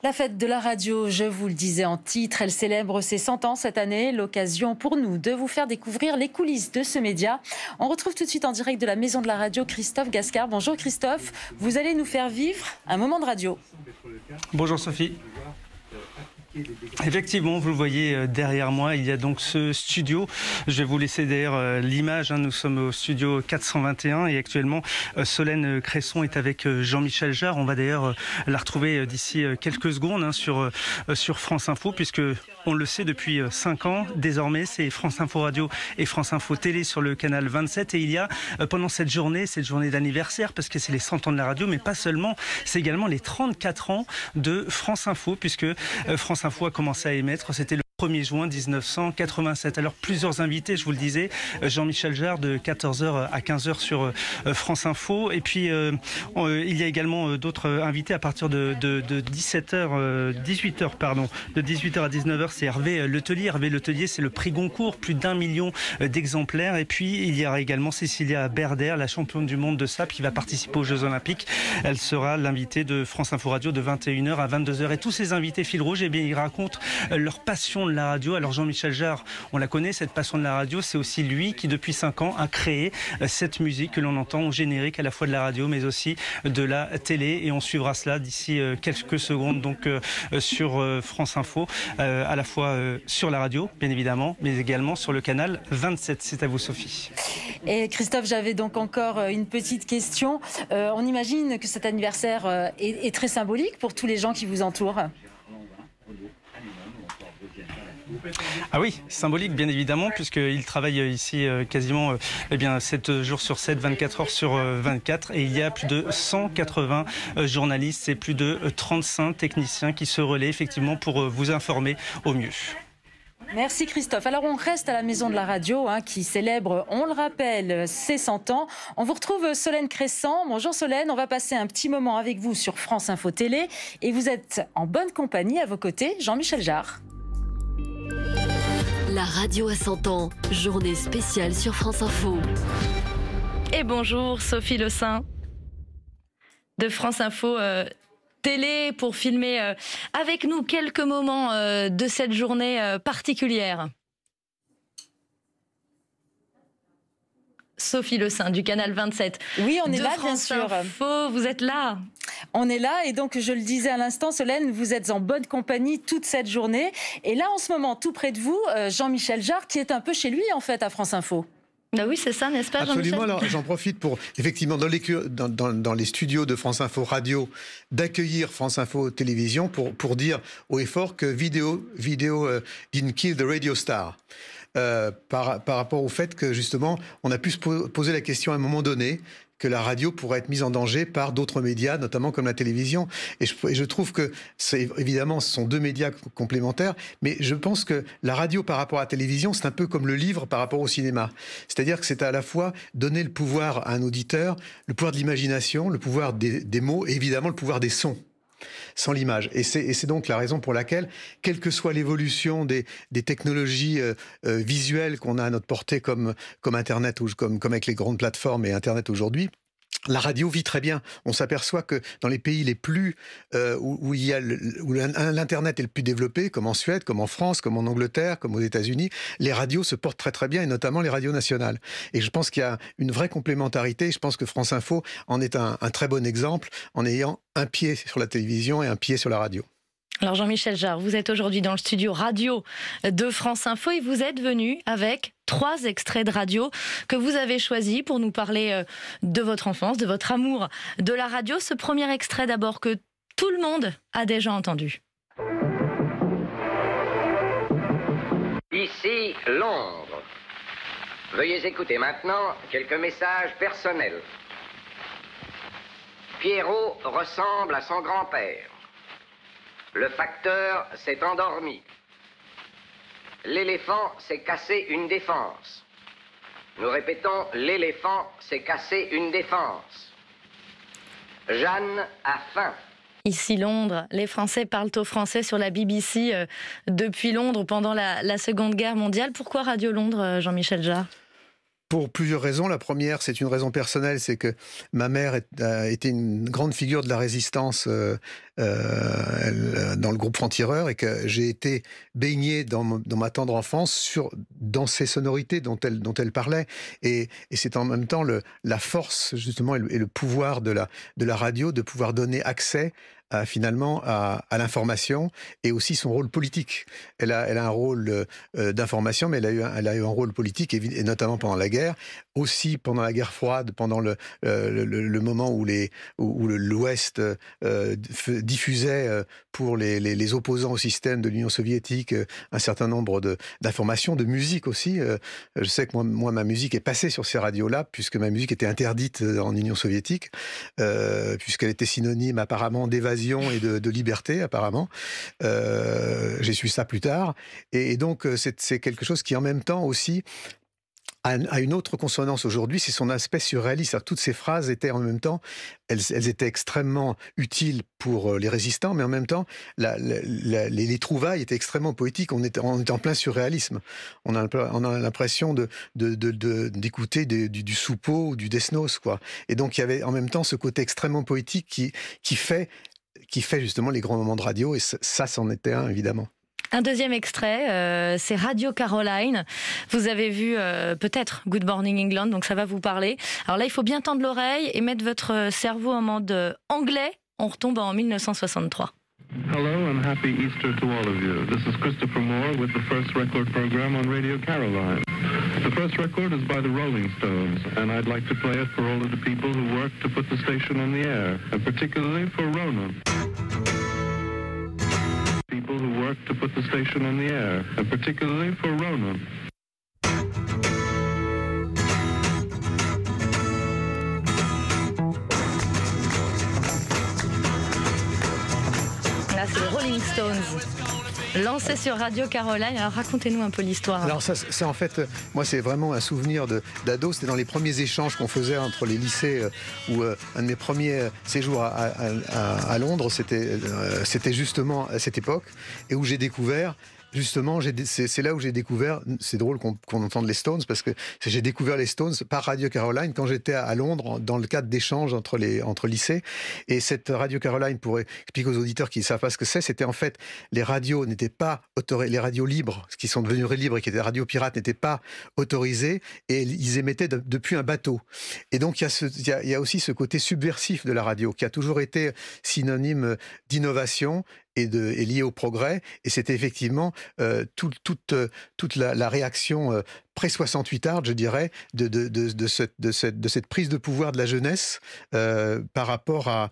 La fête de la radio, je vous le disais en titre, elle célèbre ses 100 ans cette année. L'occasion pour nous de vous faire découvrir les coulisses de ce média. On retrouve tout de suite en direct de la Maison de la Radio Christophe Gascard. Bonjour Christophe, vous allez nous faire vivre un moment de radio. Bonjour Sophie. Effectivement, vous le voyez derrière moi, il y a donc ce studio. Je vais vous laisser d'ailleurs l'image. Nous sommes au studio 421 et actuellement Solène Cresson est avec Jean-Michel Jarre. On va d'ailleurs la retrouver d'ici quelques secondes sur France Info, puisque on le sait depuis 5 ans. Désormais, c'est France Info Radio et France Info Télé sur le canal 27. Et il y a pendant cette journée d'anniversaire, parce que c'est les 100 ans de la radio, mais pas seulement, c'est également les 34 ans de France Info, puisque France Info a commencé à émettre, c'était le 1er juin 1987. Alors plusieurs invités, je vous le disais, Jean-Michel Jarre de 14h à 15h sur France Info, et puis il y a également d'autres invités à partir de 18h à 19h, c'est Hervé Letellier. Hervé Letellier, c'est le prix Goncourt, plus d'1 million d'exemplaires, et puis il y aura également Cécilia Berder, la championne du monde de sape, qui va participer aux Jeux Olympiques. Elle sera l'invitée de France Info Radio de 21h à 22h, et tous ces invités fil rouge, eh bien, ils racontent leur passion de la radio. Alors Jean-Michel Jarre, on la connaît, cette passion de la radio, c'est aussi lui qui depuis 5 ans a créé cette musique que l'on entend au générique à la fois de la radio mais aussi de la télé, et on suivra cela d'ici quelques secondes donc sur France Info, à la fois sur la radio bien évidemment, mais également sur le canal 27. C'est à vous Sophie. Et Christophe, j'avais donc encore une petite question. On imagine que cet anniversaire est très symbolique pour tous les gens qui vous entourent. Ah oui, symbolique bien évidemment, puisqu'il travaille ici quasiment 7 jours sur 7, 24 heures sur 24, et il y a plus de 180 journalistes et plus de 35 techniciens qui se relaient effectivement pour vous informer au mieux. Merci Christophe. Alors on reste à la Maison de la Radio qui célèbre, on le rappelle, ses 100 ans. On vous retrouve Solène Cresson. Bonjour Solène, on va passer un petit moment avec vous sur France Info Télé, et vous êtes en bonne compagnie, à vos côtés Jean-Michel Jarre. La radio à 100 ans, journée spéciale sur France Info. Et bonjour Sophie Le Saint de France Info Télé pour filmer avec nous quelques moments de cette journée particulière. Sophie Le Saint du canal 27. Oui, on est de là, France bien sûr. Info, vous êtes là. On est là, et donc je le disais à l'instant, Solène, vous êtes en bonne compagnie toute cette journée. Et là, en ce moment, tout près de vous, Jean-Michel Jarre, qui est un peu chez lui, en fait, à France Info. Bah oui, c'est ça, n'est-ce pas, Jean-Michel ? Absolument. Alors, j'en profite pour, effectivement, dans les studios de France Info Radio, d'accueillir France Info Télévision pour dire haut et fort que Video didn't kill the radio star. Par rapport au fait que, justement, on a pu se poser la question à un moment donné que la radio pourrait être mise en danger par d'autres médias, notamment comme la télévision. Et je trouve que, évidemment, ce sont deux médias complémentaires, mais je pense que la radio par rapport à la télévision, c'est un peu comme le livre par rapport au cinéma. C'est-à-dire que c'est à la fois donner le pouvoir à un auditeur, le pouvoir de l'imagination, le pouvoir des mots, et évidemment le pouvoir des sons, sans l'image. Et c'est donc la raison pour laquelle, quelle que soit l'évolution des technologies visuelles qu'on a à notre portée, comme Internet, ou comme avec les grandes plateformes et Internet aujourd'hui, la radio vit très bien. On s'aperçoit que dans les pays les plus où l'Internet est le plus développé, comme en Suède, comme en France, comme en Angleterre, comme aux États-Unis, les radios se portent très très bien, et notamment les radios nationales. Et je pense qu'il y a une vraie complémentarité. Je pense que France Info en est un très bon exemple, en ayant un pied sur la télévision et un pied sur la radio. Alors Jean-Michel Jarre, vous êtes aujourd'hui dans le studio radio de France Info, et vous êtes venu avec 3 extraits de radio que vous avez choisis pour nous parler de votre enfance, de votre amour de la radio. Ce premier extrait d'abord que tout le monde a déjà entendu. Ici Londres. Veuillez écouter maintenant quelques messages personnels. Pierrot ressemble à son grand-père. Le facteur s'est endormi. L'éléphant s'est cassé une défense. Nous répétons, l'éléphant s'est cassé une défense. Jeanne a faim. Ici Londres, les Français parlent au français sur la BBC depuis Londres pendant la Seconde Guerre mondiale. Pourquoi Radio Londres, Jean-Michel Jarre ? Pour plusieurs raisons. La première, c'est une raison personnelle, c'est que ma mère a été une grande figure de la résistance dans le groupe franc-tireur et que j'ai été baigné dans ma tendre enfance dans ces sonorités dont elle parlait. Et c'est en même temps la force, justement, et le pouvoir de la radio de pouvoir donner accès finalement à l'information et aussi son rôle politique. Elle a un rôle d'information, mais elle a eu un rôle politique, et notamment pendant la guerre, aussi pendant la guerre froide, pendant le moment où l'Ouest diffusait pour les opposants au système de l'Union soviétique un certain nombre d'informations, de musique aussi. Je sais que moi, ma musique est passée sur ces radios-là, puisque ma musique était interdite en Union soviétique, puisqu'elle était synonyme apparemment d'évasion et de liberté, apparemment. J'ai su ça plus tard. Et donc, c'est quelque chose qui, en même temps, aussi a une autre consonance aujourd'hui, c'est son aspect surréaliste. Alors, toutes ces phrases étaient en même temps, elles étaient extrêmement utiles pour les résistants, mais en même temps, les trouvailles étaient extrêmement poétiques. On était en plein surréalisme. On a l'impression d'écouter du Soupeau ou du Desnos, quoi. Et donc, il y avait en même temps ce côté extrêmement poétique qui fait justement les grands moments de radio, et ça, c'en était un, évidemment. Un deuxième extrait, c'est Radio Caroline. Vous avez vu peut-être Good Morning England, donc ça va vous parler. Alors là, il faut bien tendre l'oreille et mettre votre cerveau en mode anglais. On retombe en 1963. Hello and happy Easter to all of you. This is Christopher Moore with the first record program on Radio Caroline. The first record is by the Rolling Stones, and I'd like to play it for all of the people who worked to put the station on the air, and particularly for Rona. People who worked to put the station on the air, and particularly for Rona. Là, c'est les Rolling Stones, lancés sur Radio Caroline. Alors, racontez-nous un peu l'histoire. Alors, ça, c'est en fait, moi, c'est vraiment un souvenir d'ado. C'était dans les premiers échanges qu'on faisait entre les lycées, où un de mes premiers séjours à Londres, c'était justement à cette époque, et où j'ai découvert. Justement, c'est là où j'ai découvert, c'est drôle qu'on entende les Stones, parce que j'ai découvert les Stones par Radio Caroline quand j'étais à Londres, dans le cadre d'échanges entre lycées. Et cette Radio Caroline, pour expliquer aux auditeurs qui ne savent pas ce que c'était en fait, les radios n'étaient pas autorisées, les radios libres, qui sont devenues libres et qui étaient des radios pirates, n'étaient pas autorisées, et ils émettaient depuis un bateau. Et donc, il y a aussi ce côté subversif de la radio, qui a toujours été synonyme d'innovation, et lié au progrès, et c'était effectivement toute la réaction pré-68 art, je dirais, de cette prise de pouvoir de la jeunesse par rapport à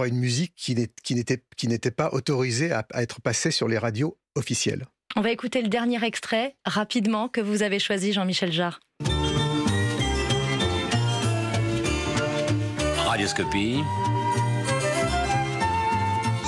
une musique qui n'était pas autorisée à être passée sur les radios officielles. On va écouter le dernier extrait, rapidement, que vous avez choisi, Jean-Michel Jarre. Radioscopie.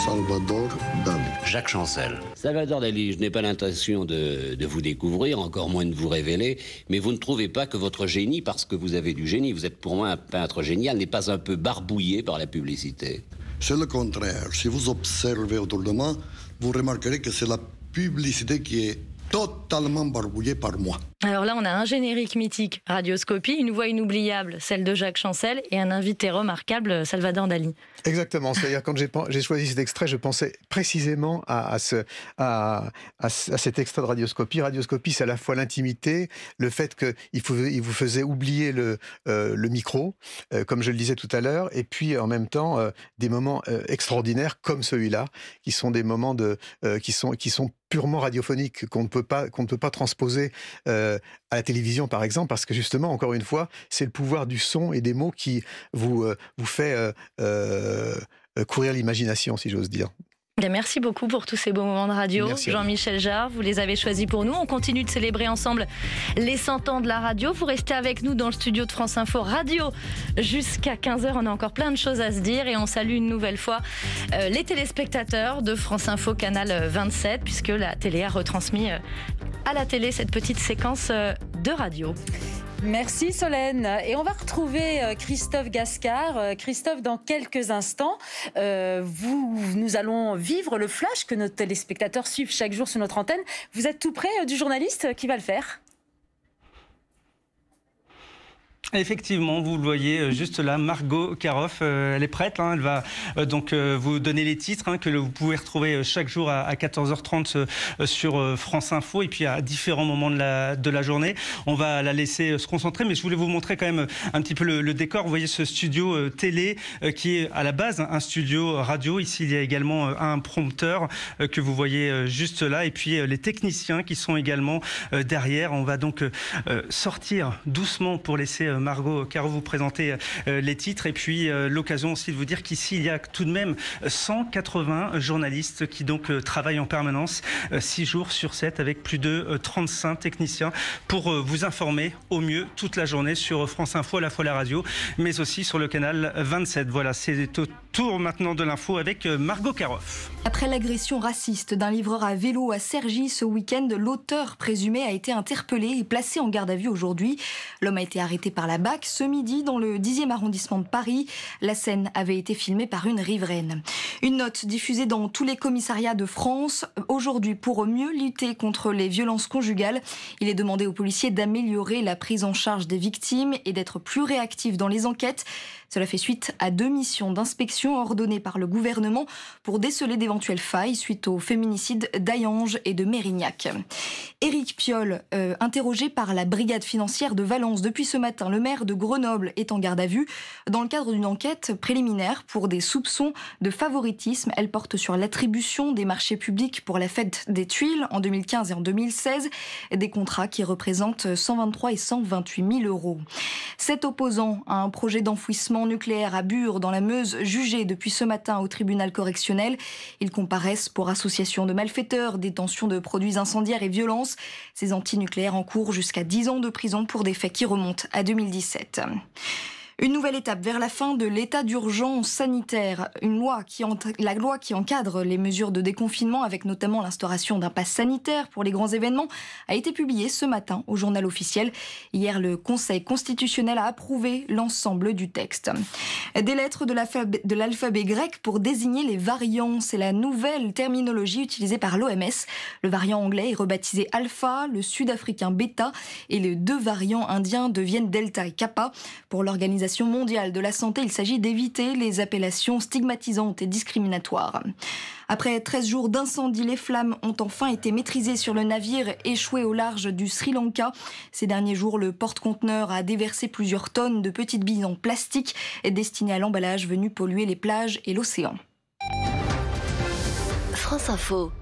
Salvador Dali. Jacques Chancel. Salvador Dali, je n'ai pas l'intention de vous découvrir, encore moins de vous révéler, mais vous ne trouvez pas que votre génie, parce que vous avez du génie, vous êtes pour moi un peintre génial, n'est pas un peu barbouillé par la publicité? C'est le contraire. Si vous observez autour de moi, vous remarquerez que c'est la publicité qui est totalement barbouillée par moi. Alors là, on a un générique mythique, Radioscopie, une voix inoubliable, celle de Jacques Chancel, et un invité remarquable, Salvador Dali. Exactement. C'est-à-dire, quand j'ai choisi cet extrait, je pensais précisément à cet extrait de Radioscopie. Radioscopie, c'est à la fois l'intimité, le fait qu'il vous faisait oublier le micro, comme je le disais tout à l'heure, et puis en même temps, des moments extraordinaires comme celui-là, qui sont des moments qui sont purement radiophoniques, qu'on ne peut pas transposer à la télévision, par exemple, parce que justement, encore une fois, c'est le pouvoir du son et des mots qui vous fait courir l'imagination, si j'ose dire. Bien, merci beaucoup pour tous ces beaux moments de radio. Jean-Michel Jarre, vous les avez choisis pour nous. On continue de célébrer ensemble les 100 ans de la radio. Vous restez avec nous dans le studio de France Info Radio jusqu'à 15h. On a encore plein de choses à se dire et on salue une nouvelle fois les téléspectateurs de France Info Canal 27, puisque la télé a retransmis à la télé cette petite séquence de radio. Merci Solène. Et on va retrouver Christophe Gascard. Christophe, dans quelques instants, nous allons vivre le flash que nos téléspectateurs suivent chaque jour sur notre antenne. Vous êtes tout près du journaliste qui va le faire ? Effectivement, vous le voyez juste là, Margot Karoff, elle est prête. Elle va donc vous donner les titres que vous pouvez retrouver chaque jour à 14h30 sur France Info et puis à différents moments de la journée. On va la laisser se concentrer, mais je voulais vous montrer quand même un petit peu le décor. Vous voyez ce studio télé qui est à la base un studio radio. Ici, il y a également un prompteur que vous voyez juste là et puis les techniciens qui sont également derrière. On va donc sortir doucement pour laisser Margot Karoff vous présenter les titres et puis l'occasion aussi de vous dire qu'ici il y a tout de même 180 journalistes qui donc travaillent en permanence 6 jours sur 7 avec plus de 35 techniciens pour vous informer au mieux toute la journée sur France Info, à la fois la radio mais aussi sur le canal 27. Voilà, c'est au tour maintenant de l'info avec Margot Karoff. Après l'agression raciste d'un livreur à vélo à Cergy ce week-end, l'auteur présumé a été interpellé et placé en garde à vue aujourd'hui. L'homme a été arrêté par la BAC ce midi dans le 10e arrondissement de Paris. La scène avait été filmée par une riveraine. Une note diffusée dans tous les commissariats de France aujourd'hui pour mieux lutter contre les violences conjugales. Il est demandé aux policiers d'améliorer la prise en charge des victimes et d'être plus réactifs dans les enquêtes. Cela fait suite à 2 missions d'inspection ordonnées par le gouvernement pour déceler d'éventuelles failles suite aux féminicides d'Ayange et de Mérignac. Éric Piolle, interrogé par la brigade financière de Valence depuis ce matin, le maire de Grenoble est en garde à vue dans le cadre d'une enquête préliminaire pour des soupçons de favoritisme. Elle porte sur l'attribution des marchés publics pour la fête des Tuiles en 2015 et en 2016, des contrats qui représentent 123 et 128 000 euros. 7 opposants à un projet d'enfouissement nucléaire à Bure dans la Meuse jugés depuis ce matin au tribunal correctionnel. Ils comparaissent pour association de malfaiteurs, détention de produits incendiaires et violence. Ces antinucléaires encourent jusqu'à 10 ans de prison pour des faits qui remontent à 2017. Une nouvelle étape vers la fin de l'état d'urgence sanitaire. La loi qui encadre les mesures de déconfinement, avec notamment l'instauration d'un pass sanitaire pour les grands événements, a été publiée ce matin au journal officiel. Hier, le Conseil constitutionnel a approuvé l'ensemble du texte. Des lettres de l'alphabet grec pour désigner les variants. C'est la nouvelle terminologie utilisée par l'OMS. Le variant anglais est rebaptisé Alpha, le sud-africain Beta et les 2 variants indiens deviennent Delta et Kappa. Pour l'Organisation mondiale de la santé, il s'agit d'éviter les appellations stigmatisantes et discriminatoires. Après 13 jours d'incendie, les flammes ont enfin été maîtrisées sur le navire échoué au large du Sri Lanka. Ces derniers jours, le porte-conteneur a déversé plusieurs tonnes de petites billes en plastique destinées à l'emballage venu polluer les plages et l'océan. France Info.